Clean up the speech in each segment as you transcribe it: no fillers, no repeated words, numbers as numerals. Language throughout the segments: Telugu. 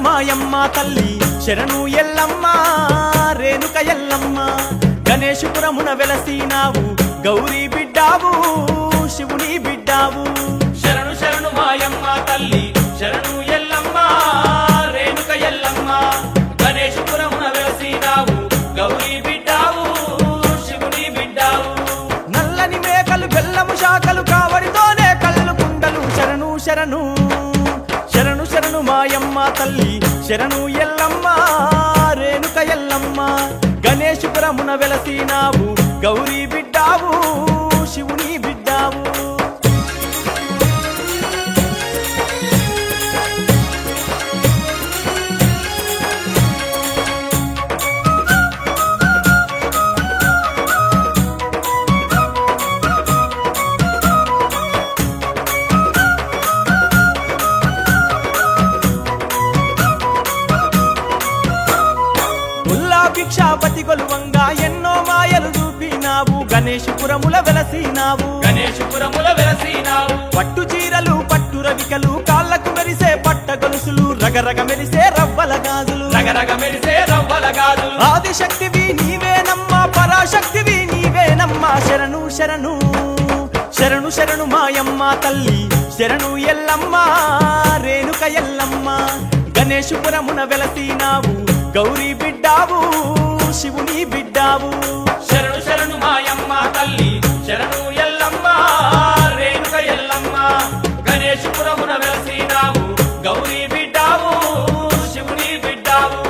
మాయమ్మ తల్లి శరణు ఎల్లమ్మ రేణుక ఎల్లమ్మ గణేశపురమున వెలసినావు గౌరీ బిడ్డావు శివుని బిడ్డావు శరణు శరణు మాయమ్మ తల్లి శరణు ఎల్లమ్మ రేణుక ఎల్లమ్మ గణేశపురమున వెలసినావు గౌరీ బిడ్డావు శివుని బిడ్డావు నల్లని మేకలు బెల్లము శాఖలు కావడితోనే కళ్ళు కుండలు శరణు శరణు శరణు శరణు మాయమ్మ తల్లి శరణు ఎల్లమ్మ రేణుక ఎల్లమ్మ గణేశపురమున వెలసినావు గౌరీ బిడ్డావు శివుని బిడ్డావు భిక్షాపతి కొలువంగా ఎన్నో మాయలు చూపినావు గణేశపురముల వెలసినావు గణేశపురముల వెలసినావు పట్టు చీరలు పట్టు రవికలు కాళ్ళకు మెరిసే పట్ట గొలుసులు రగరగ మెరిసే రవ్వల గాజులు రగరగ మెరిసే రవ్వల గాజులు ఆదిశక్తివి నీవేనమ్మా పరాశక్తివి నీవేనమ్మా శరణు శరణు శరణు శరణు మాయమ్మ తల్లి శరణు ఎల్లమ్మ రేణుక ఎల్లమ్మ గణేశపురమున వెలసినావు గౌరీ బిడ్డావు శివుని బిడ్డావు శరణు శరణు మాయమ్మ తల్లి శరణు ఎల్లమ్మ రేణుక ఎల్లమ్మ గణేశపురమున వెలసినావు గౌరీ బిడ్డావు శివుని బిడ్డావు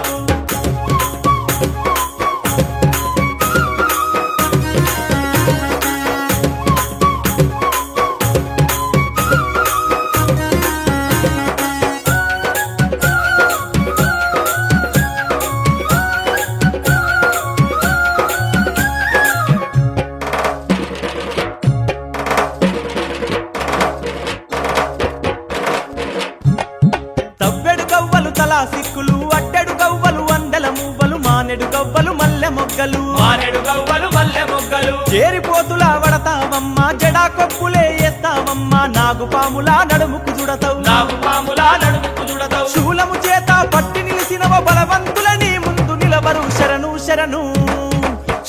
సిక్కులు అడ్డెడు గవ్వలు వందల మువ్వలు మానెడు గవ్వలు మల్లె మొగ్గలు మానెడు గవ్వలు మల్లె మొగ్గలు చేరిపోతులా వడతావమ్మ జడా కొప్పులే వేస్తావమ్మ నాగుపాములా నడుముకు చుడతావు నాగుపాములా నడుముకు చుడతావు శూలము చేత పట్టి నిలిసినవ బలవంతులని ముందు నిలవరు శరణు శరణు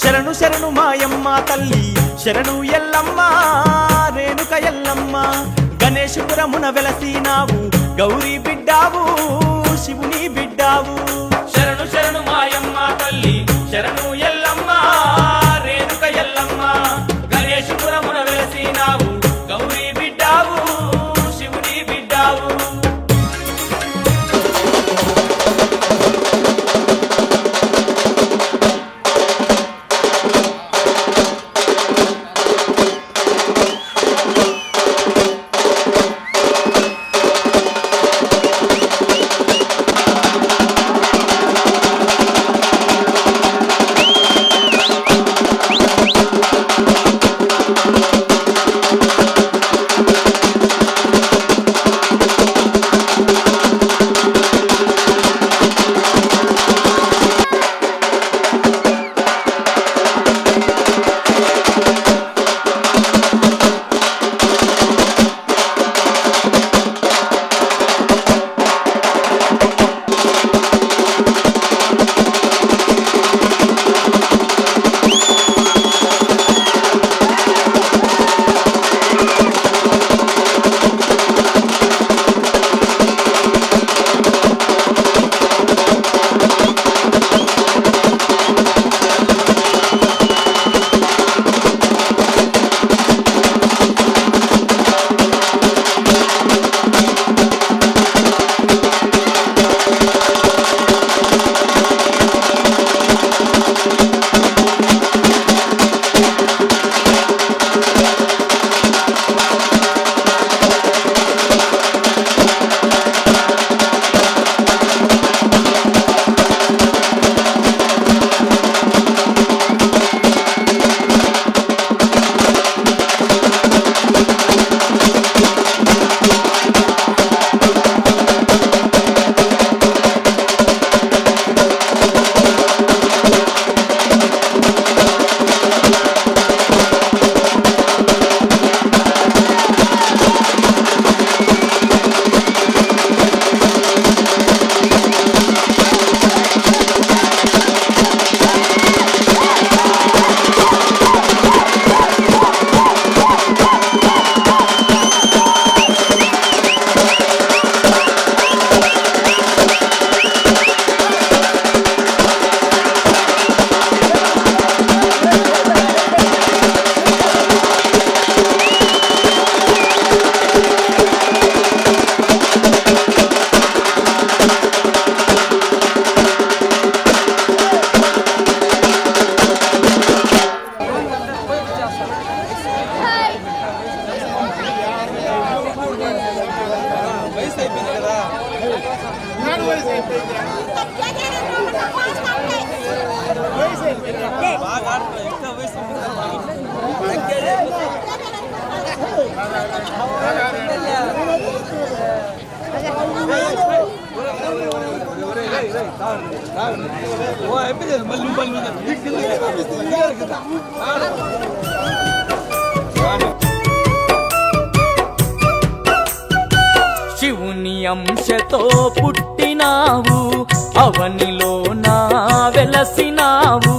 శరణు శరణు మాయమ్మ తల్లి శరణు ఎల్లమ్మ రేణుక ఎల్లమ్మ గణేశపురమున వెలసినావు గౌరీ బిడ్డావు శివుని బిడ్డావు శరణు శరణు మాయమ్మ తల్లి శరణు ఎల్లమ్మ రేణుక ఎల్లమ్మ గణేశపురమున వెలసినావు గౌరీ బిడ్డావు శివుని బిడ్డావు శివుని అంశతో పుట్టినావు, అవనిలో నా వెలసినావు.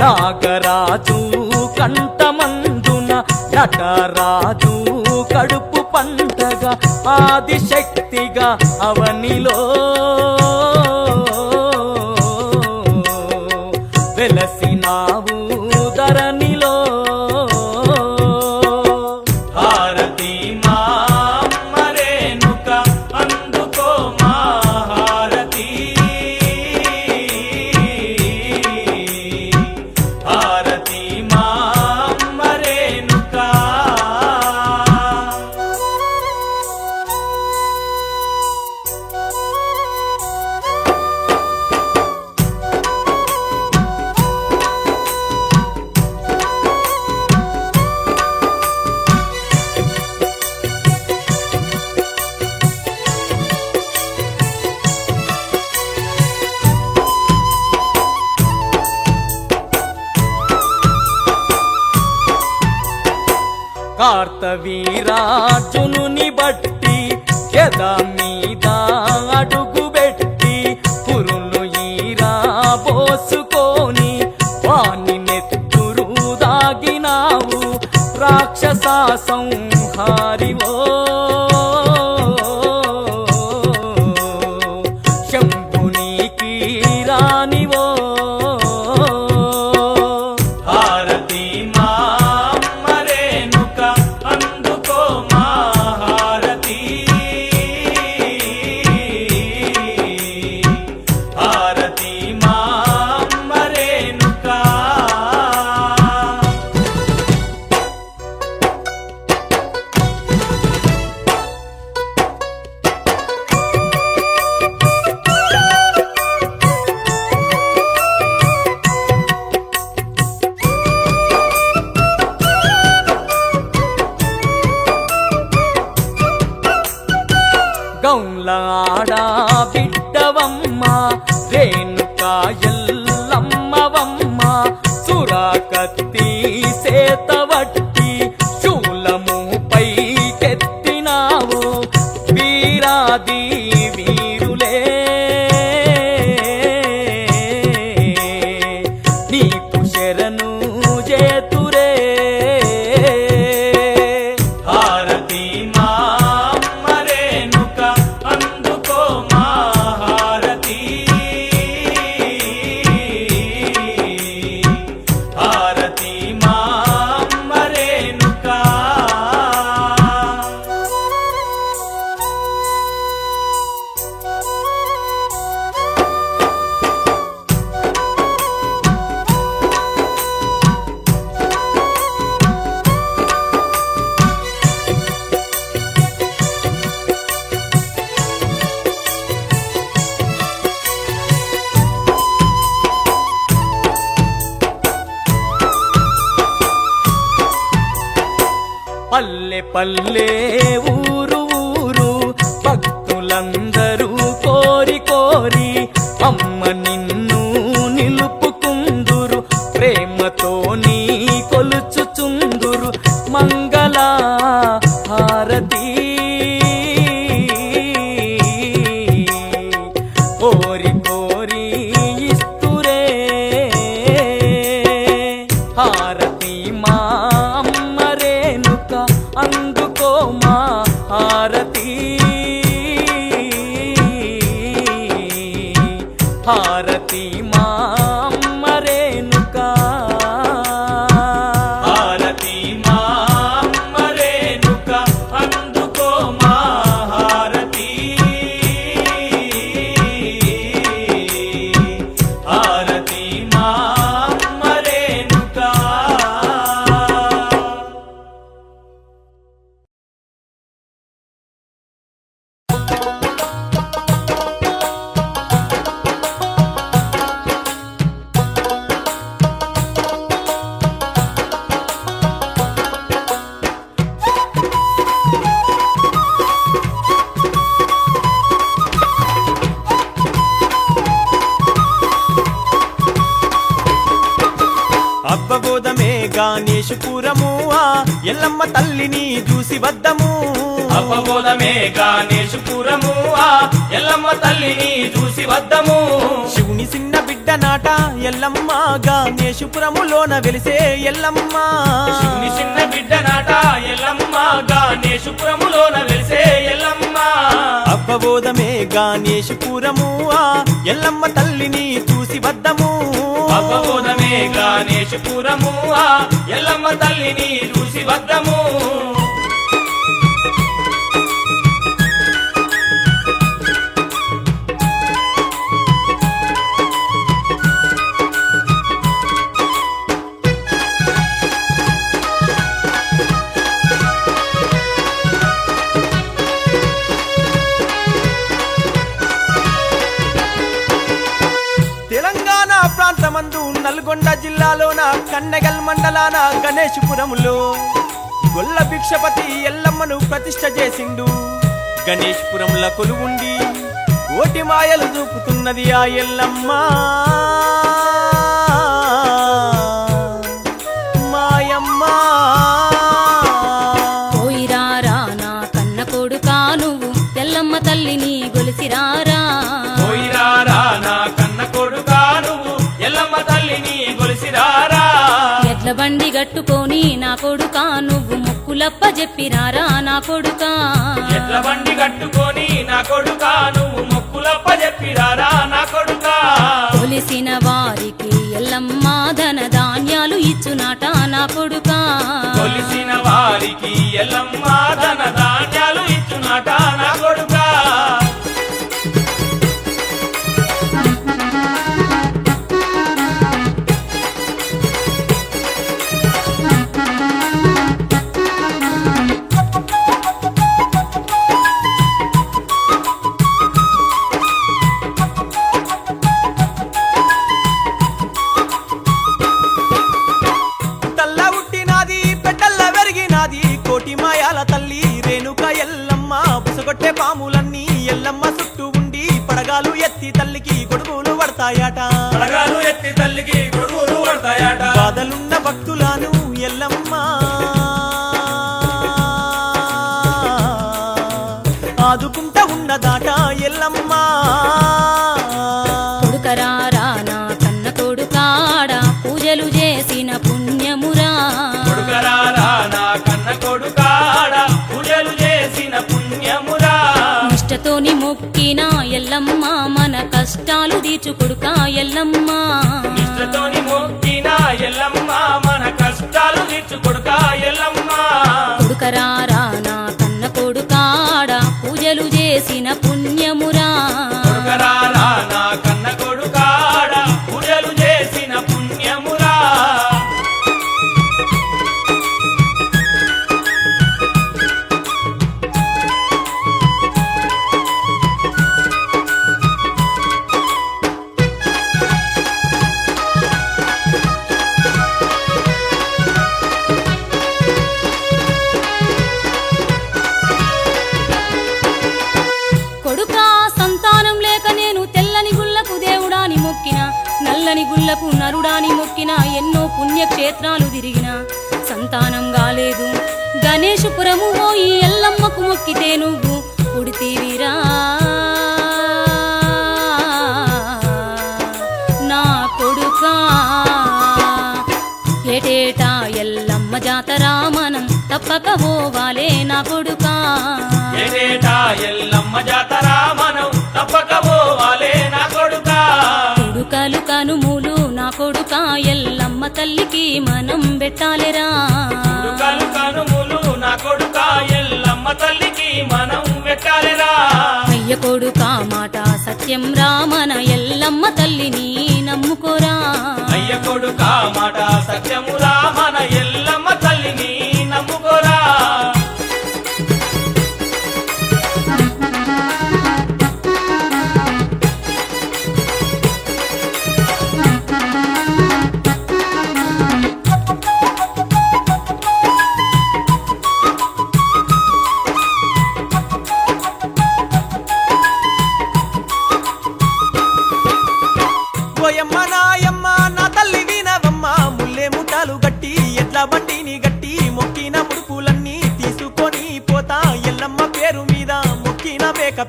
నాగరాజు కంఠమందున నటరాజు కడుపు పంటగా, ఆదిశక్తిగా అవనిలో వెలసినావు ధరణిలో. హారతి మా అమ్మ రేణుక, అందుకో మా హారతి. హారతి మా అమ్మ రేణుక. కార్తవీరాజునుని బట్టి ఎద మీద అడుగుబెట్టి, పురులు ఈరా పోసుకొని వాని నెత్తురు దాగినావు. రాక్షస సంహారివో శంభునికి రానివో. హారతి మా అమ్మ రేణుక, అందుకో మా హారతి. హారతి మా అమ్మ రేణుక. గౌలాడా బిడ్డవమ్మ రేణుక ఎల్లమ్మవమ్మ. సురాకత్తి సేతవట్టి శూలము పైకెత్తినావు. వీరాది వీరులే నీకు శరణు చేతురే. హారతి మా అమ్మ రేణుక, అందుకో మా హారతి. హారతి మా అమ్మ రేణుక. పల్లె పల్లె ఊరు ఊరు భక్తులందరూ కోరి కోరి అమ్మ నిన్ను నిలుపుకుందురు. ప్రేమతో నీ కొలుచుచుందురు మంగళ హారతి. కోరి కోరి ఇస్తురే. హారతి మా అమ్మ రేణుక, అందుకో మా హారతి. గణేశపురము ఆ ఎల్లమ్మ తల్లిని చూసి వద్దము అపబోధమే గణేశపురము ఆ ఎల్లమ్మ తల్లిని చూసి వద్దము శివుని చిన్న బిడ్డ నాట ఎల్లమ్మ గణేశపురములోన వెలిసే ఎల్లమ్మ శివుని చిన్న బిడ్డ నాట ఎల్లమ్మ గణేశపురములోన వెలిసే ఎల్లమ్మ అబ్బబోధమే గణేశపురము ఆ ఎల్లమ్మ తల్లిని చూసి వద్దము అపబోధమే గణేశపురము ఆ ఎల్లమ్మ తల్లిని చూసి వద్దము తెలంగాణ ప్రాంతమందు నల్గొండ జిల్లాలోన కన్నెగల్ మండలాన గణేశపురములో గొల్ల భిక్షపతి ఎల్లమ్మను ప్రతిష్ఠ చేసిండు గణేశపురంల కొలువుండి కోటి మాయలు చూపుతున్నది ఆ ఎల్లమ్మ మాయమ్మ పోయిరారా నా కన్న కొడుకా నువ్వు ఎల్లమ్మ తల్లిని గొలిసిరారా పోయిరారా నా కన్న కొడుకా నువ్వు ఎల్లమ్మ తల్లిని గొలిసిరారా ఎడ్ల బండి గట్టుకొని నా కొడుకా నువ్వు ముక్కులప్ప చెప్పిరారా నా కొడుకా ఎడ్ల బండి కట్టుకొని నా కొడుకా నువ్వు మొక్కులప్ప చెప్పిరారా నా కొడుకా కొలిసిన వారికి ఎల్లమ్మ ధన ధాన్యాలు ఇచ్చునాట నా కొడుకా కొలిసిన వారికి ఎల్లమ్మ ధన ధాన్యాలు ఇచ్చునాట నా కొడుకా తల్ల ఉట్టినాది పెద్దల్ల వెరిగినాది కోటి మాయాల తల్లి రేణుక ఎల్లమ్మ బుసగొట్టే పాములన్నీ ఎల్లమ్మ చుట్టూ ఉండి పడగాలు ఎత్తి తల్లికి గొడుగులు పడతాయట పడగాలు ఎత్తి తల్లికి గొడుగులు పడతాయట బాధలున్న భక్తులను ఎల్లమ్మ ఆదుకుంటా ఉన్నదాట ఎల్లమ్మ కొడుకరారా నా కన్న కొడుకాడ పూజలు చేసిన పుణ్యమురా కొడుకరారా నా కన్న కొడుకాడ పూజలు చేసిన పుణ్యమురా నిష్టతోని మొక్కిన ఎల్లమ్మ మన కష్టాలు తీర్చు కొడుకా ఎల్లమ్మ నిష్ఠతోని మొక్కిన ఎల్లమ్మ మన కష్టాలు తీర్చు కొడుకా ఎల్లమ్మ కొడుకరారా నా కన్న కొడుకాడ పూజలు చేసిన పుణ్యమురా కొడుకరారా నా కన్న కొడుకాడ పూజలు చేసిన పుణ్యమురా కొడుకా సంతానం లేక నేను తెల్లని గుళ్ళకు దేవుడాని మొక్కిన నల్లని గుళ్ళకు నరుడాని మొక్కిన ఎన్నో పుణ్యక్షేత్రాలు తిరిగిన సంతానం కాలేదు గణేశపురము పోయి ఎల్లమ్మకు మొక్కితే నువ్వు పుడితీవిరా నా కొడుకా ఏటేటా ఎల్లమ్మ జాతర మనం తప్పక పోవాలే నా కొడుకా ఏటేటా ఎల్లమ్మ జాతర మనం తప్పక పోవాలే నా కొడుకా కొడుకలు కనుమూలు నా కొడుకా ఎల్లమ్మ తల్లికి మనం పెట్టాలిరా కొడుకలు కనుములు నా కొడుకా ఎల్లమ్మ తల్లికి మనం పెట్టాలిరా అయ్య కొడుకా మాట సత్యం రా మన ఎల్లమ్మ తల్లిని నమ్ముకోరా అయ్య కొడుకా మాట సత్యమురా మన ఎల్లమ్మ తల్లిని నమ్ముకోరా ఓయమ్మ నాయమ్మ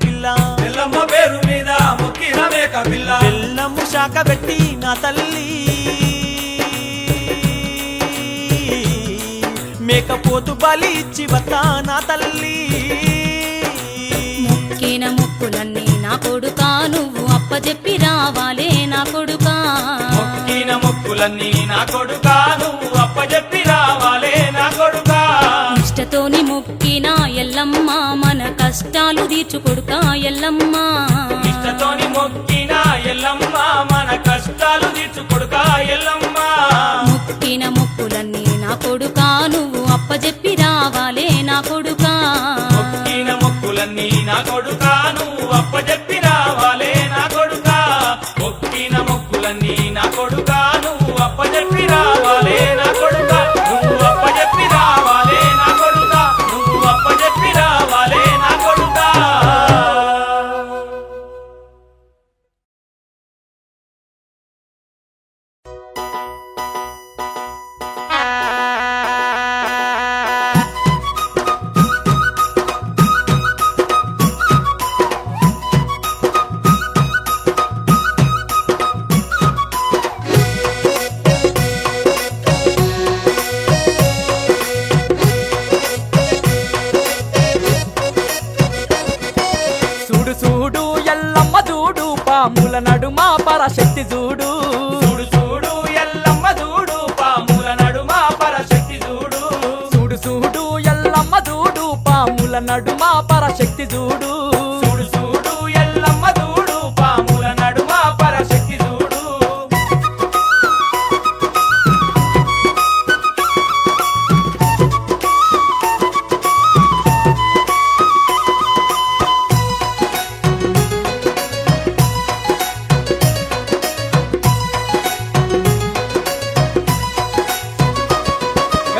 పిల్ల ఎల్లమ్మ పేరు మీద మొక్కిన మేక పిల్ల బెల్లము శాఖ పెట్టి నా తల్లి మేకపోతు బలి ఇచ్చి వత్తా నా తల్లి మొక్కిన మొక్కులన్నీ నా కొడుకా నువ్వు అప్పజెప్పి రావాలే నా కొడుకా మొక్కిన మొక్కులన్నీ నా కొడుకా నువ్వు అప్పజెప్పి రావాలే నా కొడుకా ఇష్టతోని మొక్కిన ఎల్లమ్మ మన కష్టాలు తీర్చు కొడుకా ఎల్లమ్మ ఇష్టతోని మొక్కిన ఎల్లమ్మ మన కష్టాలు తీర్చు కొడుకా ఎల్లమ్మ మొక్కిన మొక్కులన్నీ నా కొడుకా నువ్వు అప్పజెప్పి రావాలే నా కొడుకా మొక్కిన మొక్కులన్నీ నా కొడుకా నువ్వు అప్పజెప్పి రావాలే నా కొడుకా మొక్కిన మొక్కులన్నీ నా కొడుకా నువ్వు అప్పజెప్పి రావాలే నా కొడుకా నువ్వు అప్పజెప్పి రావాలే నా కొడుకా నువ్వు అప్పజెప్పి రావాలే నా కొడుకా చూడు చూడు ఎల్లమ్మ చూడు పాముల నడుమ పరశక్తి చూడు చూడు చూడు ఎల్లమ్మ చూడు పాముల నడుమ పరశక్తి చూడు చూడు చూడు ఎల్లమ్మ చూడు పాముల నడుమ పరశక్తి చూడు చూడు చూడు ఎల్లమ్మ చూడు పాముల నడుమ పరశక్తి చూడు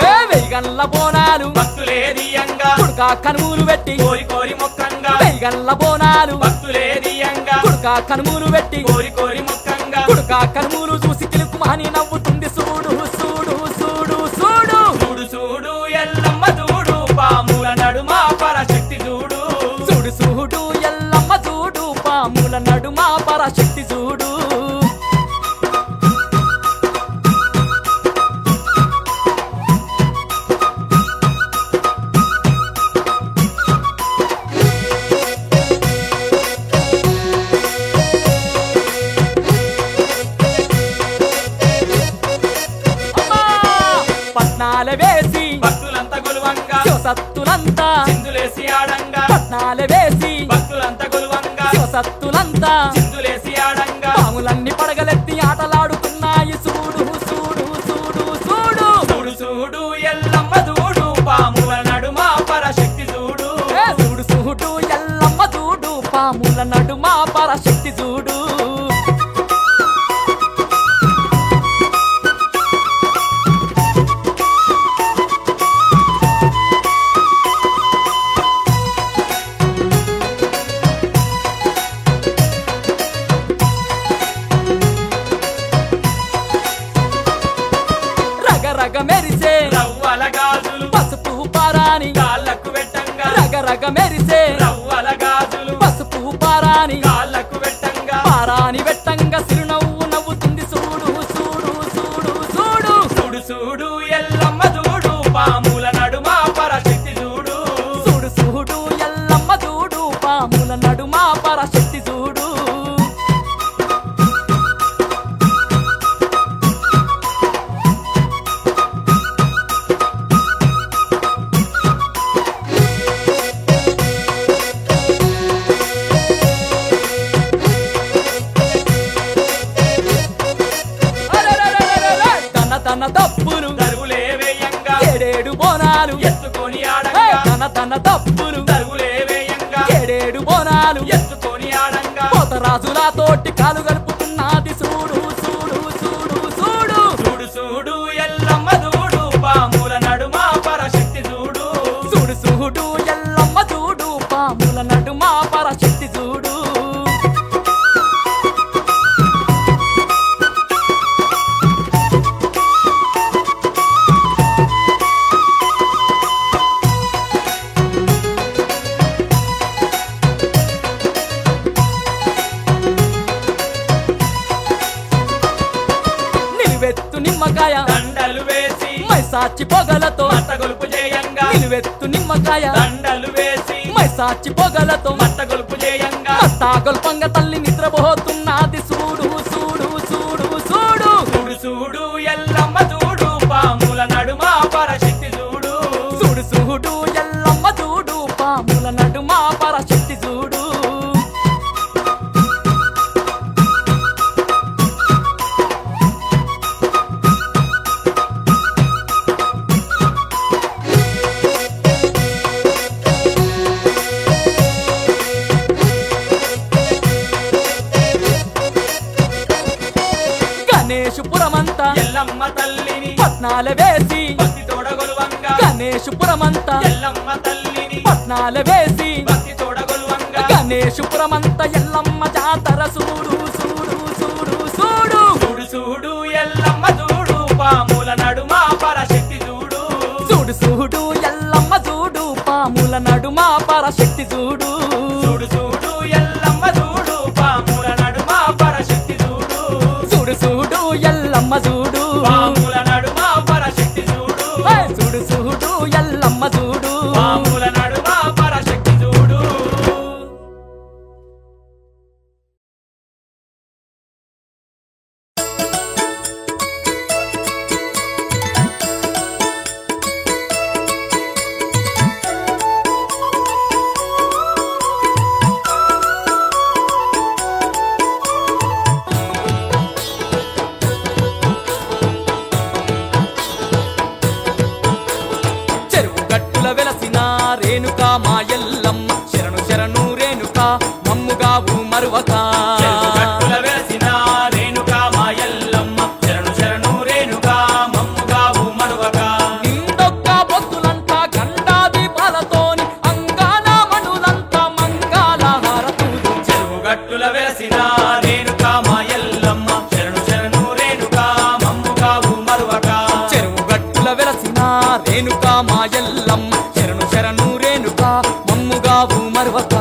వెయ్యగల్ల బోనాలు భక్తులేరియంగా కుడుకా కనుమూలు పెట్టి కోరి కోరి మొక్కంగా వెయ్యగల్ల బోనాలు భక్తులేరియంగా కుడుకా కనుమూలు పెట్టి కోరి కోరి మొక్కంగా కుడుకా కనుమూలు చూసి కిలుకుమని నవ్వుతుంది చూడు చూడు చూడు చూడు చూడు చూడు ఎల్లమ్మ చూడు పాముల నడుమ పరశక్తి చూడు చూడు చూడు ఎల్లమ్మ చూడు పాముల నడుమ పరశక్తి చూడు అమ్మా! పట్నాల వేసి భక్తులంతా గొలువంగా సత్తులంతా చిందులేసి ఆడంగా పట్నాల వేసి భక్తులంతా గొలువంగా సత్తులంతా చిందులేసి ఆడంగా పాములన్నీ పడగలెత్తి ఆటలాడుతున్నాయి చూడు చూడు చూడు చూడు చూడు చూడు ఎల్లమ్మ చూడు పాముల నడుమ పరశక్తి చూడు చూడు చూడు ఎల్లమ్మ చూడు పాముల నడుమ పరశక్తి చూడు రగ రగ మెరిసే రవ్వల గాజులు పసుపు పారాని కాళ్ళకు పెట్టంగా రగ రగ మెరిసే రవ్వల గాజులు పసుపు పారాని కాళ్ళకు పెట్టంగా పారాని వెట్టంగా సిరునవ్వు నవ్వుతుంది చూడు చూడు చూడు చూడు చూడు చూడు ఎల్లమ్మ చూడు పాముల నడుమ పరశక్తి చూడు చూడు చూడు ఎల్లమ్మ చూడు పాముల నడుమ పరశక్తి చూడు అరెరెరెరెరెరె! తన తన తప్పులు దరువులే వేయంగా ఏడేడు బోనాలు ఎత్తుకొని ఆడంగా తన తన తప్పులు దరువులే వేయంగా ఏడేడు బోనాలు ఎత్తుకొని ఆడంగా పోతరాజుల తోటి కాలు గలుపుతున్నది చూడు చూడు చూడు చూడు చూడు చూడు ఎల్లమ్మ చూడు పాముల నడుమ పరశక్తి చూడు చూడు చూడు ఎల్లమ్మ చూడు పాముల నడుమ పరశక్తి చూడు నిలువెత్తు నిమ్మకాయ దండలు వేసి మైసాచి పొగలతో మత్త గొలుపు చేయంగా నిలువెత్తు నిమ్మకాయ దండలు వేసి మైసాచి పొగలతో మత్త గొలుపు చేయంగా మత్తాగొల్పంగ తల్లి నిద్రపోతున్నది చూడు చూడు చూడు చూడు చూడు చూడు ఎల్లమ్మ చూడు పాముల నడుమ పరశక్తి చూడు చూడు చూడు ఎల్లమ్మ చూడు పాముల నడుమ పరశక్తి చూడు గణేశపురమంతా ఎల్లమ్మ తల్లిని పట్నాల వేసి భక్తి తోడగొలువంగా గణేశపురమంతా ఎల్లమ్మ తల్లిని పట్నాల వేసి భక్తి తోడగొలువంగా గణేశపురమంతా ఎల్లమ్మ జాతర చూడు చూడు చూడు చూడు చూడు చూడు ఎల్లమ్మ చూడు పాముల నడుమ పరశక్తి చూడు చూడు చూడు ఎల్లమ్మ చూడు పాముల నడుమ పరశక్తి చూడు చూడు చూడు ఎల్లమ్మ చూడు పాముల నడుమ పరశక్తి చూడు చూడు చూడు ఎల్లమ్మ చూడు పాముల నడుమ పరశక్తి చూడు చూడు చూడు ఎల్లమ్మ చూడు పాముల నడుమ పరశక్తి చూడు చెరువు గట్టుల వెలసిన రేణుకా మా ఎల్లమ్మ శరణు శరణు రేణుకా మమ్ముగావు మరువక చెరువు గట్టుల వెలసిన రేణుకా మా ఎల్లమ్మ శరణు శరణు రేణుకా మమ్ముగావు మరువక నిండొక్క బొత్తులంతా గండా దీపాలతోని అంగాల మణులంతా మంగాల హారతులు చెరువు గట్టుల వెలసిన రేణుకా మా ఎల్లమ్మ శరణు శరణు రేణుకా మమ్ముగావు మరువక చెరువు గట్టుల వెలసిన రేణుకా మా ఎల్లమ్మ శరణు శరణు రేణుకా మమ్ముగావు మరువక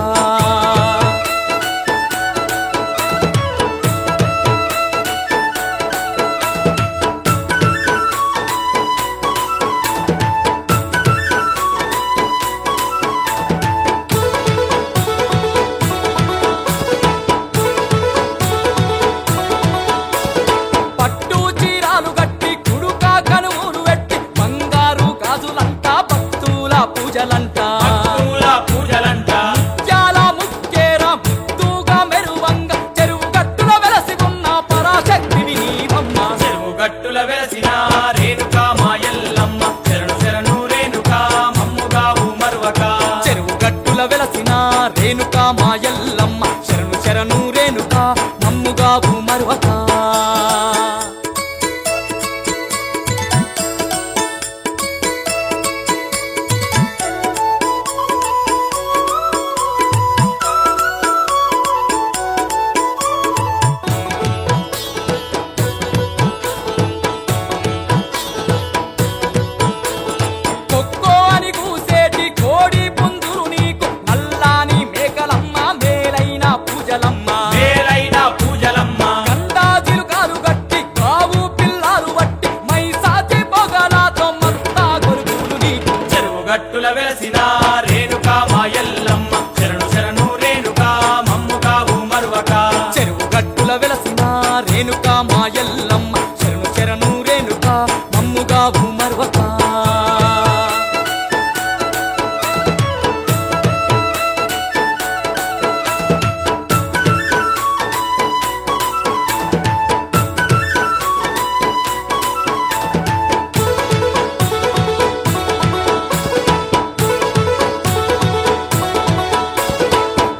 పట్టు చీరాలు గట్టి కుడుకా కనుమూలు వెట్టి బంగారు గాజులంటా భక్తుల పూజలంటా భక్తుల పూజలంట ముత్యాల ముక్కేర ముత్తుగా మెరువంగ చెరువు గట్టుల వెలసి ఉన్న పరాశక్తివి నీవమ్మ చెరువు గట్టుల వెలసిన రేణుకా మా ఎల్లమ్మ శరణు శరణు రేణుకా మమ్ముగావు మరువక చెరువు గట్టుల వెలసిన రేణుకా మా ఎల్లమ్మ శరణు శరణు రేణుకా మమ్ముగావు మరువక కొక్కో అని కూసేటి కోడి పుందురు నీకు నల్లాని మేకలమ్మ మేలైన పూజలమ్మ మేలైన పూజలమ్మ గండాజిలు కాలు గట్టి కావు పిల్లాలు బట్టి మైసాచి పొగలాతో మత్తా గొలుపులు నీకు చెరువు గట్టుల వెలసిన రేణుకా మా ఎల్లమ్మ శరణు శరణు రేణుకా మమ్ముగావు మరువక చెరువు గట్టుల వెలసిన రేణుకా మా ఎల్లమ్మ శరణు శరణు రేణుకా మమ్ముగావు మరువక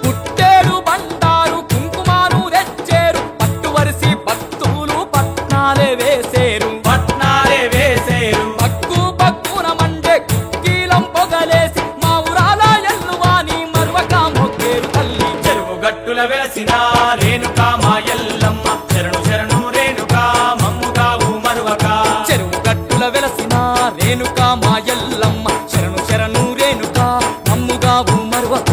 పుట్టేరు బండారు కుంకుమాను తెచ్చేరు పట్టు వరిసి భక్తులు పట్నాలే వేసేరు పట్నాలే వేసేరు పక్కు పక్కున మండే కుక్కీలం పొగలేసి మా ఊరాల ఎల్లువాని మరువక మొక్కేరు తల్లి చెరువు గట్టుల వెలసిన రేణుకా మా ఎల్లమ్మ శరణు శరణు రేణుకా మమ్ముగావు మరువక చెరువు గట్టుల వెలసిన రేణుకా మా ఎల్లమ్మ శరణు శరణు రేణుకా మమ్ముగావు మరువక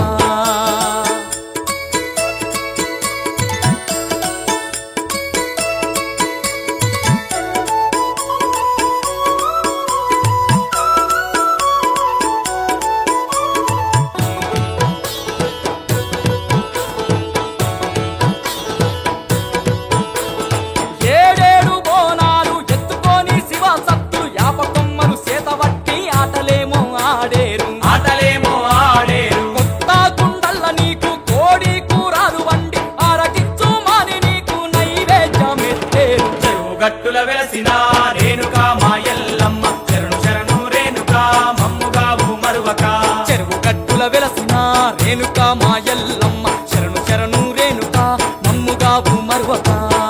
గట్టుల వెలసిన రేణుకా మా ఎల్లమ్మ శరణు శరణు రేణుకా మమ్ముగావు మరువక చెరువు గట్టుల వెలసిన రేణుకా మా ఎల్లమ్మ శరణు శరణు రేణుకా మమ్ముగావు మరువక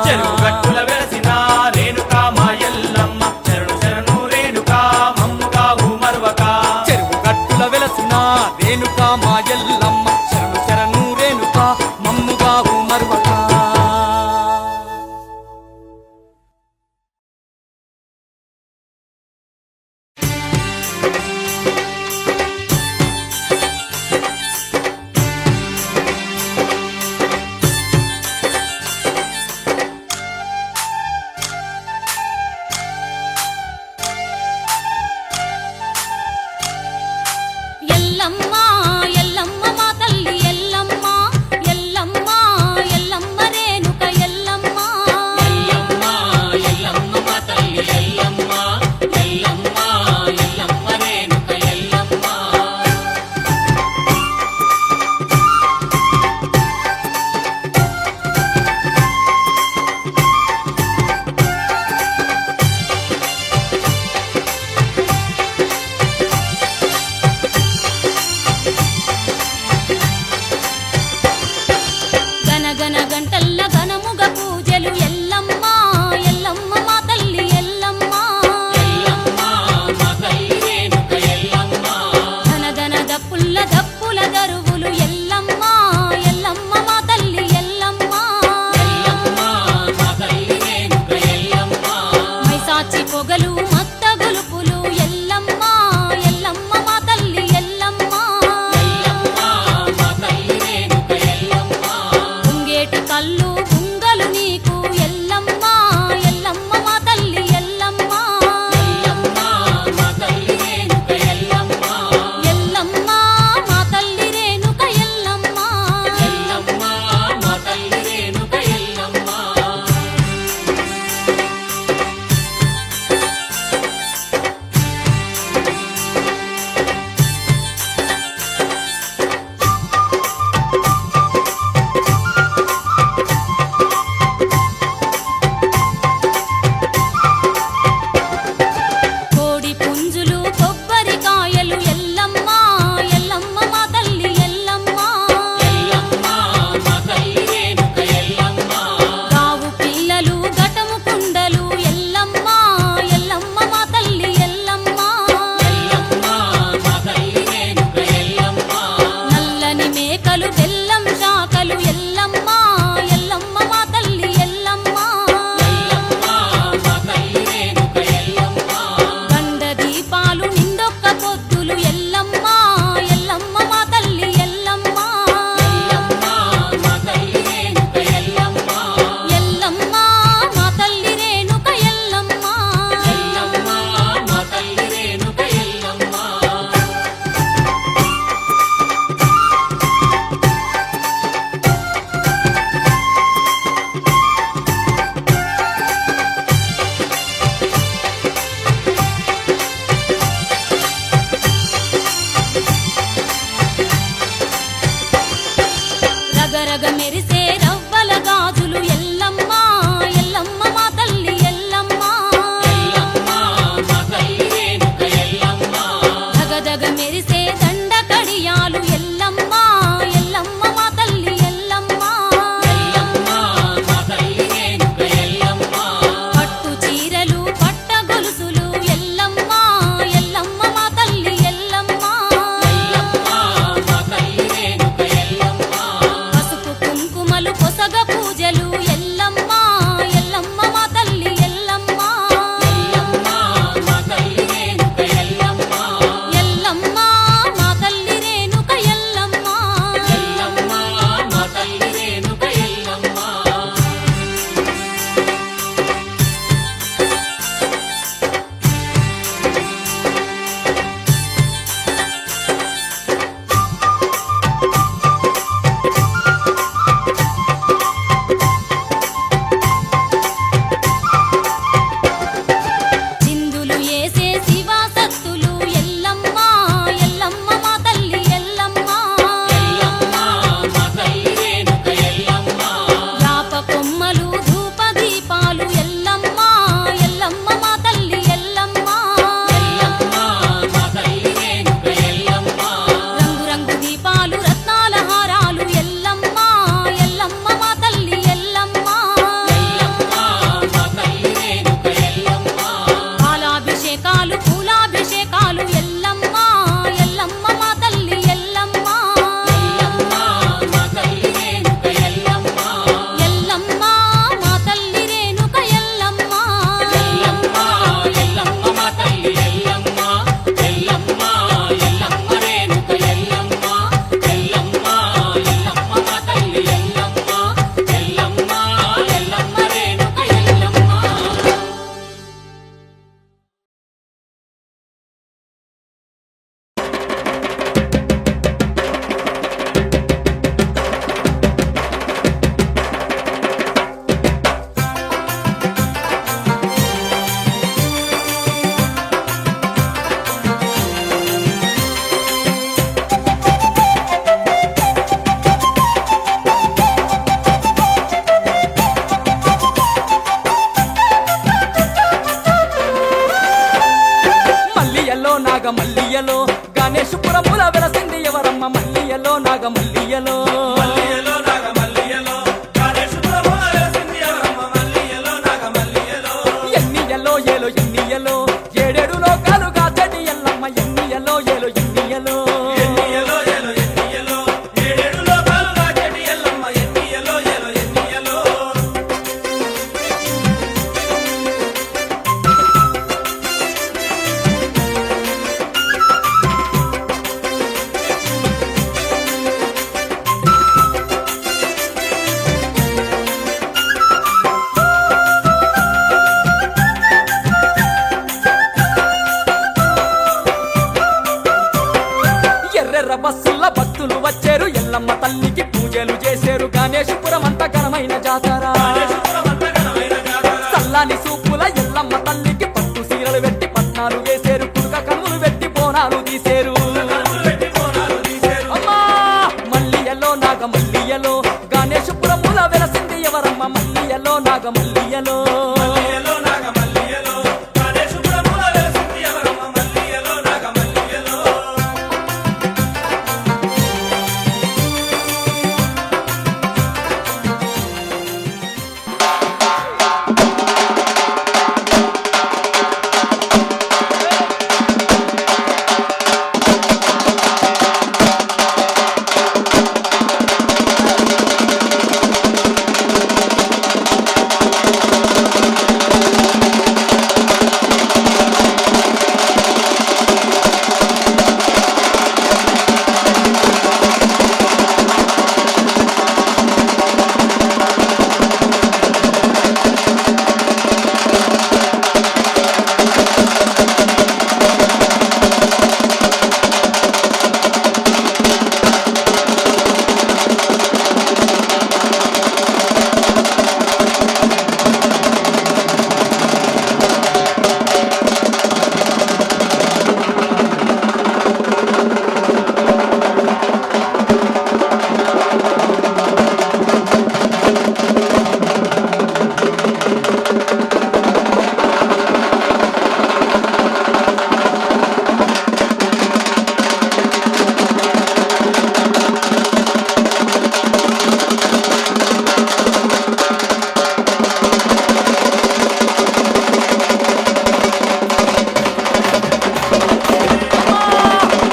చెరువు గట్టుల వెలసిన రేణుకా మా ఎల్లమ్మ శరణు శరణు రేణుకా మమ్ముగావు మరువక చెరువు గట్టుల వెలసిన రేణుకా మా ఎల్లమ్మ శరణు శరణు రేణుకా మమ్ముగావు మరువక నాగమల్లియలో గణేశపురముల వెలసింది ఎవరమ్మ మల్లియలో నాగమల్లియలో మల్లియలో నాగమల్లియలో గణేశపురముల వెలసింది ఎవరమ్మ మల్లియలో నాగమల్లియలో ఎన్నియలో ఏలో ఎన్నియలో ఏడేడు లోకాలుగా చెడి ఎల్లమ్మ ఎన్నియలో ఏలో ఎన్నియలో ఎన్నియలో ఏలో ఎన్నియలో ఏడేడు లోకాలు నాకెటి ఎల్లమ్మ ఎన్నియలో ఏలో ఎన్నియలో ఎర్రెర్ర బస్సుల భక్తులు వచ్చారు ఎల్లమ్మ తల్లికి పూజలు చేశారు గణేశపురం అంత ఘనమైన జాతర గణేశపురమంత ఘనమైన జాతర చల్లని సూపుల ఎల్లమ్మ తల్లికి పట్టు సీరలు పెట్టి పట్నాలు వేశారు కుడుక కన్నులు పెట్టి బోనాలు తీసేరు కన్నులు పెట్టి బోనాలు తీసేరు అమ్మా మల్లియలో నాగమల్లియలో గణేశపురముల వెలసింది ఎవరమ్మ మల్లియలో నాగమల్లియలో మల్లియలో నాగమల్లియలో గణేశపురముల వెలసింది ఎవరమ్మ మల్లియలో నాగమల్లియలో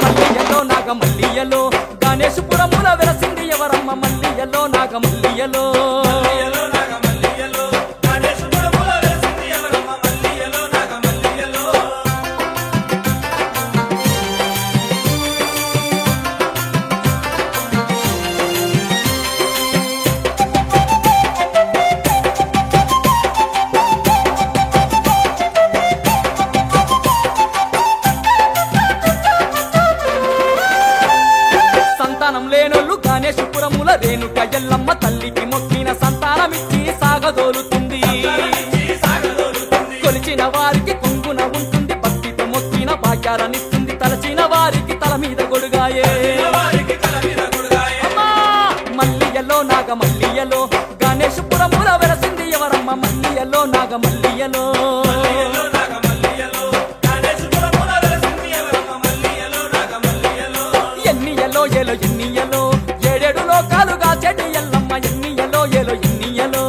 మల్లియలో నాగమల్లియలో గణేశపురముల వెలసింది ఎవరమ్మ మల్లియలో నాగమల్లియలో మల్లియలో నాగమల్లియలో గణేశపురముల వెలసింది ఎవరమ్మ మల్లియలో నాగమల్లియలో సంతానం లేనోళ్ళు గణేశపురముల రేణుక ఎల్లమ్మ తల్లికి మొక్కిన సంతానమిచ్చి సాగదోలుతుంది సాగదోలుతుంది కొలిచిన వారికి కొంగున ఉంటుంది భక్తితో మొక్కిన భాగ్యాలనిస్తుంది తలచిన వారికి తల మీద గొడుగాయే వారికి తల మీద గుడుగాయే అమ్మా! మల్లియలో నాగమల్లియలో గణేశపురముల వెలసింది ఎవరమ్మ మల్లియలో నాగమల్లియలో మల్లియలో నాగమల్లియలో గణేశపురముల వెలసింది ఎవరమ్మ మల్లియలో నాగమల్లియలో ఎన్నియలో ఏలో ఎన్నియలో ఏడేడు లోకాలుగా చెడి ఎల్లమ్మ ఎన్నియలో ఏలో ఎన్నియలో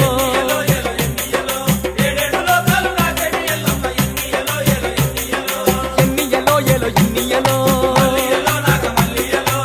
ఎన్నియలో ఏలో ఎన్నియలో ఏడేడు లోకాలు నాకెటి ఎల్లమ్మ ఎన్నియలో ఏలో ఎన్నియలో ఎన్నియలో ఏలో ఎన్నియలో మల్లియలో నాగమల్లియలో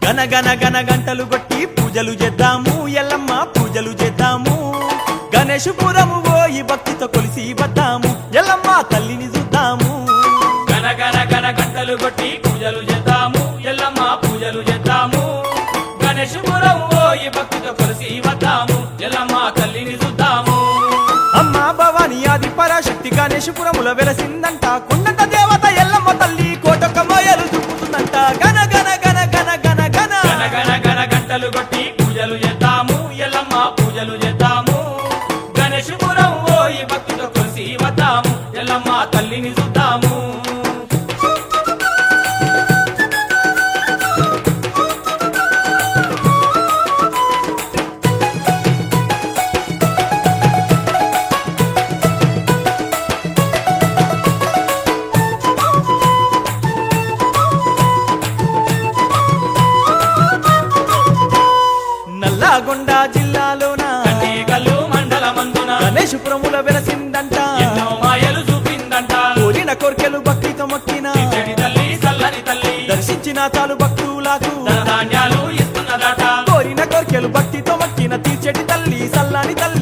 గన గన గన గంటలు కొట్టి పూజలు చేద్దాము ఎల్లమ్మ పూజలు చేద్దాము గణేశపురము పోయి భక్తితో కొలిసి వద్దాము ఎల్లమ్మ తల్లిని చూద్దాము గన గన గన గంటలు కొట్టి పూజలు చేద్దాము ఎల్లమ్మ పూజలు చేద్దాము గణేశపురం పోయి భక్తితో కొలిసి వద్దాము ఎల్లమ్మ తల్లిని చూద్దాము అమ్మ భవాని ఆది పరాశక్తి గణేశపురముల వెలసిందంట కొండంత దేవత ఎల్లమ్మ తల్లి కోటొక్క మాయలు చూపుతుందంట జిల్లాలోన కన్నేకల్లు మండలమందున గణేశపురముల వెలసిందంట ఎన్నో మాయలు చూపిందంట కోరిన కోర్కెలు భక్తితో మొక్కిన చెడి తల్లి చల్లని తల్లి దర్శించిన చాలు భక్తులకు ధనధాన్యాలు ఇస్తున్నదట కోరిన కోర్కెలు భక్తితో మొక్కిన తీర్చెటి తల్లి సల్లాని తల్లి